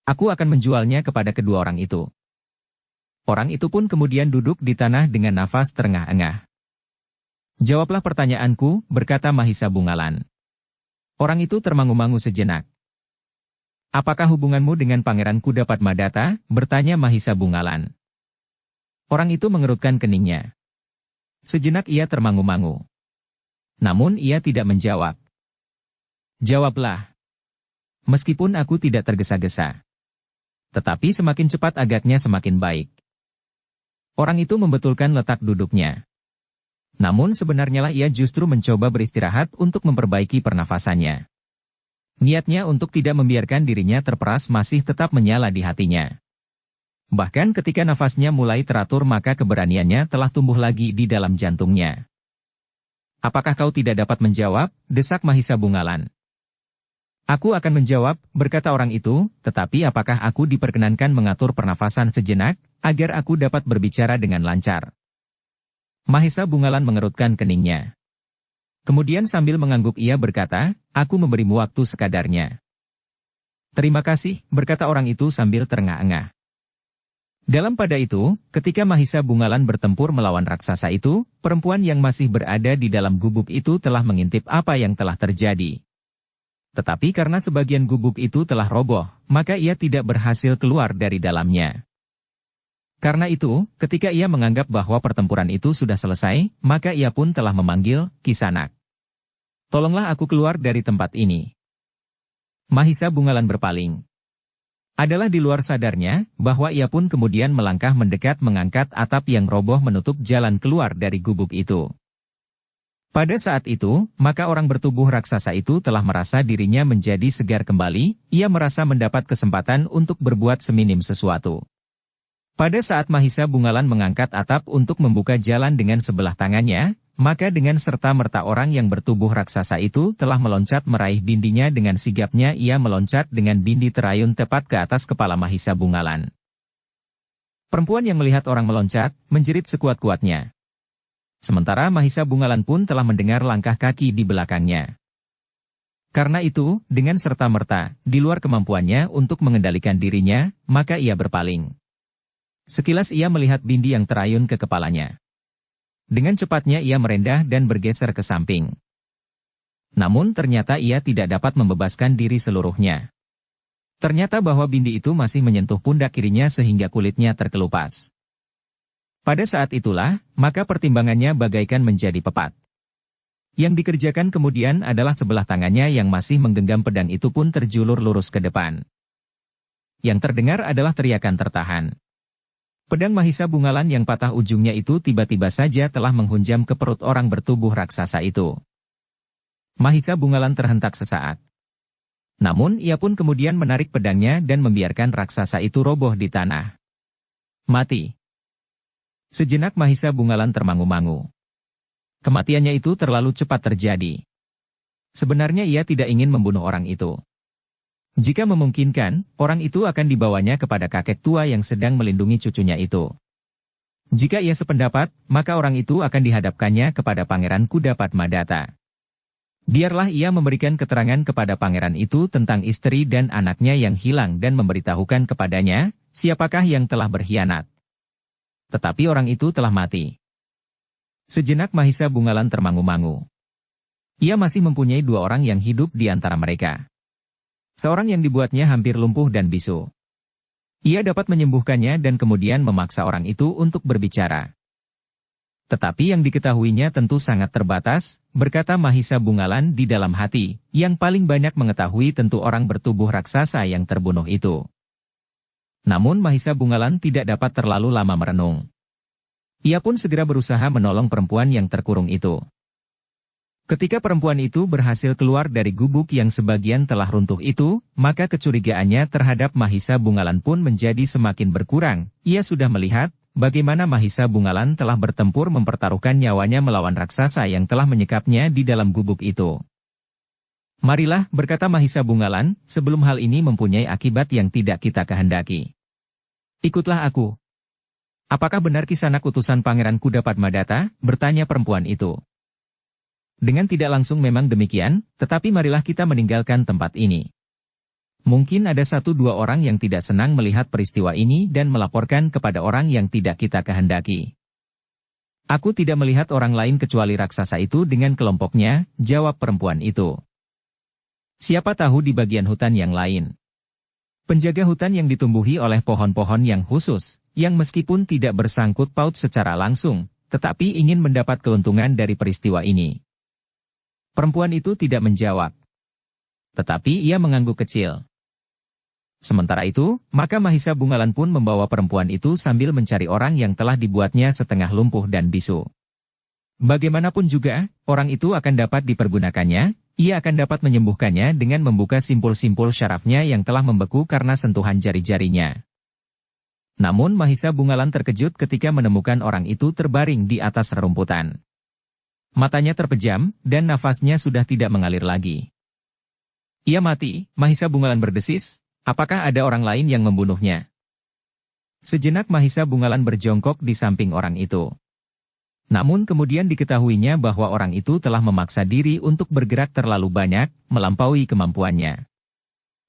Aku akan menjualnya kepada kedua orang itu. Orang itu pun kemudian duduk di tanah dengan nafas terengah-engah. Jawablah pertanyaanku, berkata Mahisa Bungalan. Orang itu termangu-mangu sejenak. Apakah hubunganmu dengan Pangeran Kuda Padmadata? Bertanya Mahisa Bungalan. Orang itu mengerutkan keningnya. Sejenak ia termangu-mangu. Namun ia tidak menjawab. Jawablah. Meskipun aku tidak tergesa-gesa. Tetapi semakin cepat agaknya semakin baik. Orang itu membetulkan letak duduknya. Namun sebenarnya lah ia justru mencoba beristirahat untuk memperbaiki pernafasannya. Niatnya untuk tidak membiarkan dirinya terperas masih tetap menyala di hatinya. Bahkan ketika nafasnya mulai teratur maka keberaniannya telah tumbuh lagi di dalam jantungnya. Apakah kau tidak dapat menjawab? Desak Mahisa Bungalan. Aku akan menjawab, berkata orang itu, tetapi apakah aku diperkenankan mengatur pernafasan sejenak, agar aku dapat berbicara dengan lancar? Mahisa Bungalan mengerutkan keningnya. Kemudian sambil mengangguk ia berkata, aku memberimu waktu sekadarnya. Terima kasih, berkata orang itu sambil terengah-engah. Dalam pada itu, ketika Mahisa Bungalan bertempur melawan raksasa itu, perempuan yang masih berada di dalam gubuk itu telah mengintip apa yang telah terjadi. Tetapi karena sebagian gubuk itu telah roboh, maka ia tidak berhasil keluar dari dalamnya. Karena itu, ketika ia menganggap bahwa pertempuran itu sudah selesai, maka ia pun telah memanggil, Kisanak. Tolonglah aku keluar dari tempat ini. Mahisa Bungalan berpaling. Adalah di luar sadarnya, bahwa ia pun kemudian melangkah mendekat mengangkat atap yang roboh menutup jalan keluar dari gubuk itu. Pada saat itu, maka orang bertubuh raksasa itu telah merasa dirinya menjadi segar kembali, ia merasa mendapat kesempatan untuk berbuat seminim sesuatu. Pada saat Mahisa Bungalan mengangkat atap untuk membuka jalan dengan sebelah tangannya, maka dengan serta-merta orang yang bertubuh raksasa itu telah meloncat meraih bindinya dengan sigapnya ia meloncat dengan bindi terayun tepat ke atas kepala Mahisa Bungalan. Perempuan yang melihat orang meloncat, menjerit sekuat-kuatnya. Sementara Mahisa Bungalan pun telah mendengar langkah kaki di belakangnya. Karena itu, dengan serta-merta, di luar kemampuannya untuk mengendalikan dirinya, maka ia berpaling. Sekilas ia melihat bindi yang terayun ke kepalanya. Dengan cepatnya ia merendah dan bergeser ke samping. Namun ternyata ia tidak dapat membebaskan diri seluruhnya. Ternyata bahwa bindi itu masih menyentuh pundak kirinya sehingga kulitnya terkelupas. Pada saat itulah, maka pertimbangannya bagaikan menjadi pepat. Yang dikerjakan kemudian adalah sebelah tangannya yang masih menggenggam pedang itu pun terjulur lurus ke depan. Yang terdengar adalah teriakan tertahan. Pedang Mahisa Bungalan yang patah ujungnya itu tiba-tiba saja telah menghunjam ke perut orang bertubuh raksasa itu. Mahisa Bungalan terhentak sesaat. Namun ia pun kemudian menarik pedangnya dan membiarkan raksasa itu roboh di tanah. Mati. Sejenak Mahisa Bungalan termangu-mangu. Kematiannya itu terlalu cepat terjadi. Sebenarnya ia tidak ingin membunuh orang itu. Jika memungkinkan, orang itu akan dibawanya kepada kakek tua yang sedang melindungi cucunya itu. Jika ia sependapat, maka orang itu akan dihadapkannya kepada Pangeran Kuda Padmadata. Biarlah ia memberikan keterangan kepada pangeran itu tentang istri dan anaknya yang hilang dan memberitahukan kepadanya, siapakah yang telah berkhianat. Tetapi orang itu telah mati. Sejenak Mahisa Bungalan termangu-mangu. Ia masih mempunyai dua orang yang hidup di antara mereka. Seorang yang dibuatnya hampir lumpuh dan bisu. Ia dapat menyembuhkannya dan kemudian memaksa orang itu untuk berbicara. Tetapi yang diketahuinya tentu sangat terbatas, berkata Mahisa Bungalan di dalam hati, yang paling banyak mengetahui tentu orang bertubuh raksasa yang terbunuh itu. Namun Mahisa Bungalan tidak dapat terlalu lama merenung. Ia pun segera berusaha menolong perempuan yang terkurung itu. Ketika perempuan itu berhasil keluar dari gubuk yang sebagian telah runtuh itu, maka kecurigaannya terhadap Mahisa Bungalan pun menjadi semakin berkurang. Ia sudah melihat bagaimana Mahisa Bungalan telah bertempur mempertaruhkan nyawanya melawan raksasa yang telah menyekapnya di dalam gubuk itu. Marilah, berkata Mahisa Bungalan, sebelum hal ini mempunyai akibat yang tidak kita kehendaki. Ikutlah aku. Apakah benar Kisanak utusan Pangeran Kuda Padmadata? Bertanya perempuan itu. Dengan tidak langsung memang demikian, tetapi marilah kita meninggalkan tempat ini. Mungkin ada 1-2 orang yang tidak senang melihat peristiwa ini dan melaporkan kepada orang yang tidak kita kehendaki. Aku tidak melihat orang lain kecuali raksasa itu dengan kelompoknya, jawab perempuan itu. Siapa tahu di bagian hutan yang lain. Penjaga hutan yang ditumbuhi oleh pohon-pohon yang khusus, yang meskipun tidak bersangkut paut secara langsung, tetapi ingin mendapat keuntungan dari peristiwa ini. Perempuan itu tidak menjawab. Tetapi ia mengangguk kecil. Sementara itu, maka Mahisa Bungalan pun membawa perempuan itu sambil mencari orang yang telah dibuatnya setengah lumpuh dan bisu. Bagaimanapun juga, orang itu akan dapat dipergunakannya, ia akan dapat menyembuhkannya dengan membuka simpul-simpul syarafnya yang telah membeku karena sentuhan jari-jarinya. Namun Mahisa Bungalan terkejut ketika menemukan orang itu terbaring di atas rerumputan. Matanya terpejam, dan nafasnya sudah tidak mengalir lagi. Ia mati, Mahisa Bungalan berdesis. Apakah ada orang lain yang membunuhnya? Sejenak Mahisa Bungalan berjongkok di samping orang itu. Namun kemudian diketahuinya bahwa orang itu telah memaksa diri untuk bergerak terlalu banyak, melampaui kemampuannya.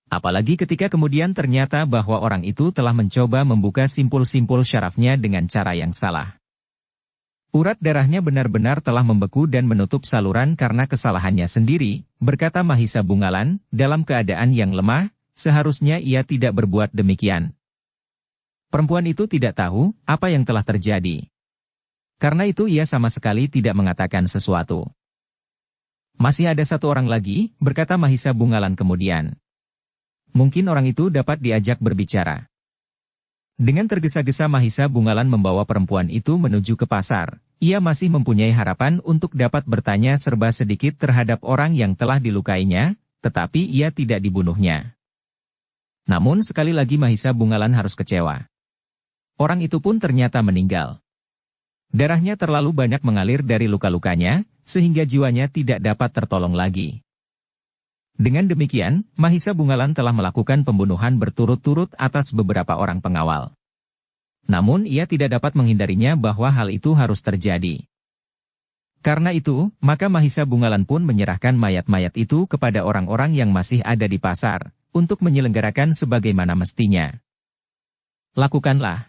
Apalagi ketika kemudian ternyata bahwa orang itu telah mencoba membuka simpul-simpul syarafnya dengan cara yang salah. Urat darahnya benar-benar telah membeku dan menutup saluran karena kesalahannya sendiri, berkata Mahisa Bungalan, dalam keadaan yang lemah. Seharusnya ia tidak berbuat demikian. Perempuan itu tidak tahu apa yang telah terjadi. Karena itu ia sama sekali tidak mengatakan sesuatu. Masih ada 1 orang lagi, berkata Mahisa Bungalan kemudian. Mungkin orang itu dapat diajak berbicara. Dengan tergesa-gesa Mahisa Bungalan membawa perempuan itu menuju ke pasar. Ia masih mempunyai harapan untuk dapat bertanya serba sedikit terhadap orang yang telah dilukainya, tetapi ia tidak dibunuhnya. Namun sekali lagi Mahisa Bungalan harus kecewa. Orang itu pun ternyata meninggal. Darahnya terlalu banyak mengalir dari luka-lukanya, sehingga jiwanya tidak dapat tertolong lagi. Dengan demikian, Mahisa Bungalan telah melakukan pembunuhan berturut-turut atas beberapa orang pengawal. Namun ia tidak dapat menghindarinya bahwa hal itu harus terjadi. Karena itu, maka Mahisa Bungalan pun menyerahkan mayat-mayat itu kepada orang-orang yang masih ada di pasar, untuk menyelenggarakan sebagaimana mestinya. Lakukanlah.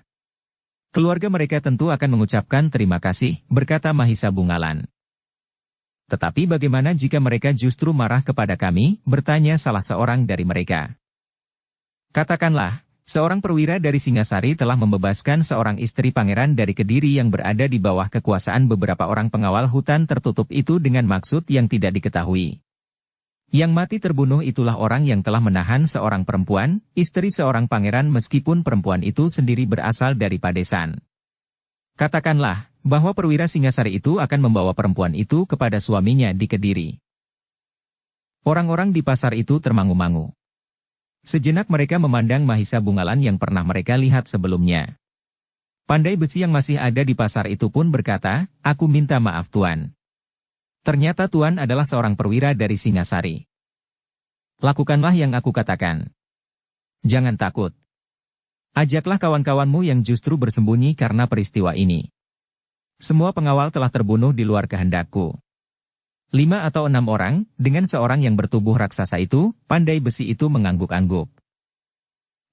Keluarga mereka tentu akan mengucapkan terima kasih, berkata Mahisa Bungalan. Tetapi bagaimana jika mereka justru marah kepada kami, bertanya salah seorang dari mereka. Katakanlah, seorang perwira dari Singasari telah membebaskan seorang istri pangeran dari Kediri yang berada di bawah kekuasaan beberapa orang pengawal hutan tertutup itu dengan maksud yang tidak diketahui. Yang mati terbunuh itulah orang yang telah menahan seorang perempuan, istri seorang pangeran meskipun perempuan itu sendiri berasal dari Padesan. Katakanlah, bahwa perwira Singasari itu akan membawa perempuan itu kepada suaminya di Kediri. Orang-orang di pasar itu termangu-mangu. Sejenak mereka memandang Mahisa Bungalan yang pernah mereka lihat sebelumnya. Pandai besi yang masih ada di pasar itu pun berkata, "Aku minta maaf Tuan. Ternyata Tuan adalah seorang perwira dari Singasari. Lakukanlah yang aku katakan. Jangan takut. Ajaklah kawan-kawanmu yang justru bersembunyi karena peristiwa ini. Semua pengawal telah terbunuh di luar kehendakku. 5 atau 6 orang, dengan seorang yang bertubuh raksasa itu, pandai besi itu mengangguk-angguk.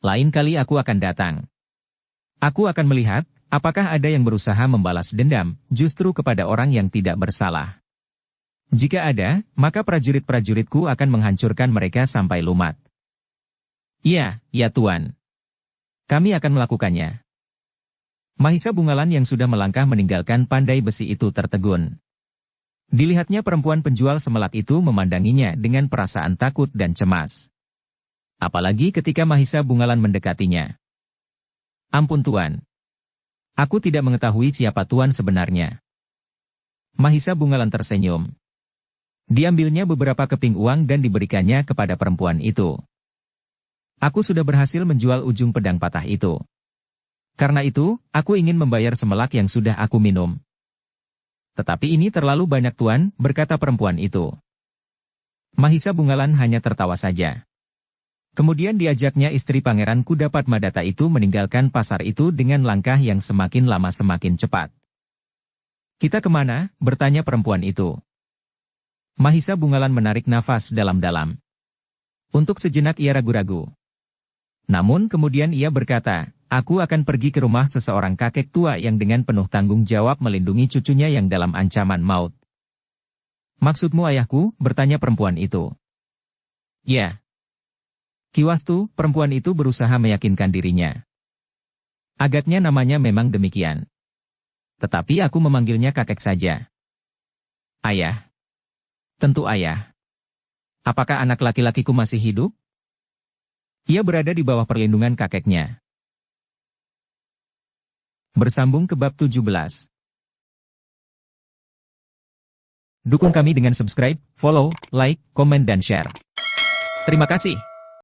Lain kali aku akan datang. Aku akan melihat, apakah ada yang berusaha membalas dendam, justru kepada orang yang tidak bersalah. Jika ada, maka prajurit-prajuritku akan menghancurkan mereka sampai lumat. Iya, ya Tuan. Kami akan melakukannya. Mahisa Bungalan yang sudah melangkah meninggalkan pandai besi itu tertegun. Dilihatnya perempuan penjual semelak itu memandanginya dengan perasaan takut dan cemas. Apalagi ketika Mahisa Bungalan mendekatinya. Ampun Tuan. Aku tidak mengetahui siapa Tuan sebenarnya. Mahisa Bungalan tersenyum. Diambilnya beberapa keping uang dan diberikannya kepada perempuan itu. Aku sudah berhasil menjual ujung pedang patah itu. Karena itu, aku ingin membayar semelak yang sudah aku minum. Tetapi ini terlalu banyak Tuan, berkata perempuan itu. Mahisa Bungalan hanya tertawa saja. Kemudian diajaknya istri Pangeran Kuda Padmadata itu meninggalkan pasar itu dengan langkah yang semakin lama semakin cepat. Kita kemana? Bertanya perempuan itu. Mahisa Bungalan menarik nafas dalam-dalam. Untuk sejenak ia ragu-ragu. Namun kemudian ia berkata, aku akan pergi ke rumah seseorang kakek tua yang dengan penuh tanggung jawab melindungi cucunya yang dalam ancaman maut. Maksudmu ayahku? Bertanya perempuan itu. Ya. Kiwastu, perempuan itu berusaha meyakinkan dirinya. Agaknya namanya memang demikian. Tetapi aku memanggilnya kakek saja. Ayah. Tentu ayah. Apakah anak laki-lakiku masih hidup? Ia berada di bawah perlindungan kakeknya. Bersambung ke bab 17. Dukung kami dengan subscribe, follow, like, komen dan share. Terima kasih.